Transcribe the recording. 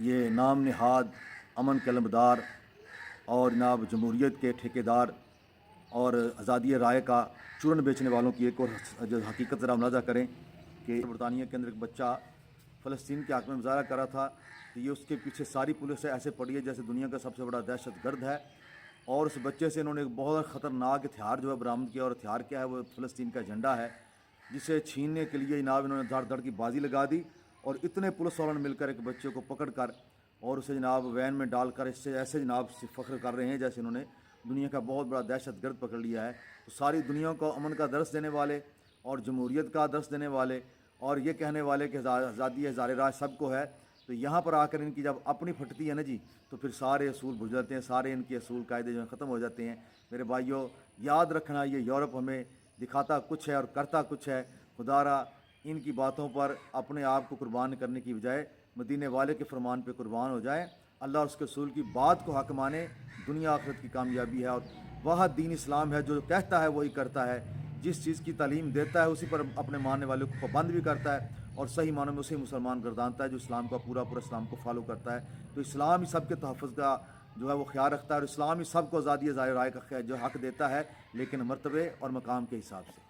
یہ نام نہاد امن کے علمبردار اور جناب جمہوریت کے ٹھیکیدار اور آزادی رائے کا چورن بیچنے والوں کی ایک اور جو حقیقت ذرا ملاحظہ کریں کہ برطانیہ کے اندر ایک بچہ فلسطین کے حق میں مظاہرہ کر رہا تھا کہ یہ اس کے پیچھے ساری پولیس ایسے پڑی ہے جیسے دنیا کا سب سے بڑا دہشت گرد ہے، اور اس بچے سے انہوں نے ایک بہت خطرناک ہتھیار جو ہے برآمد کیا، اور ہتھیار کیا ہے وہ فلسطین کا جھنڈا ہے، جسے چھیننے کے لیے جناب انہوں نے دھڑ دھڑ کی بازی لگا دی، اور اتنے پولیس والوں نے مل کر ایک بچے کو پکڑ کر اور اسے جناب وین میں ڈال کر اس سے ایسے جناب سے فخر کر رہے ہیں جیسے انہوں نے دنیا کا بہت بڑا دہشت گرد پکڑ لیا ہے۔ تو ساری دنیا کو امن کا درس دینے والے اور جمہوریت کا درس دینے والے اور یہ کہنے والے کہ آزادی ہزار راہ سب کو ہے، تو یہاں پر آ کر ان کی جب اپنی پھٹتی ہے نا جی، تو پھر سارے اصول بھول جاتے ہیں، سارے ان کے اصول قاعدے جو ہیں ختم ہو جاتے ہیں۔ میرے بھائیوں، یاد رکھنا یہ یورپ ہمیں دکھاتا کچھ ہے اور کرتا کچھ ہے۔ خدا را ان کی باتوں پر اپنے آپ کو قربان کرنے کی بجائے مدینے والے کے فرمان پہ قربان ہو جائیں، اللہ اور اس کے رسول کی بات کو حق مانے، دنیا آخرت کی کامیابی ہے۔ اور واحد دین اسلام ہے، جو کہتا ہے وہی کرتا ہے، جس چیز کی تعلیم دیتا ہے اسی پر اپنے ماننے والوں کو پابند بھی کرتا ہے، اور صحیح معنوں میں اسی مسلمان گردانتا ہے جو اسلام کا پورا اسلام کو فالو کرتا ہے۔ تو اسلام ہی سب کے تحفظ کا جو ہے وہ خیال رکھتا ہے، اور اسلام ہی سب کو آزادی ظاہر رائے کا جو حق دیتا ہے، لیکن مرتبے اور مقام کے حساب سے۔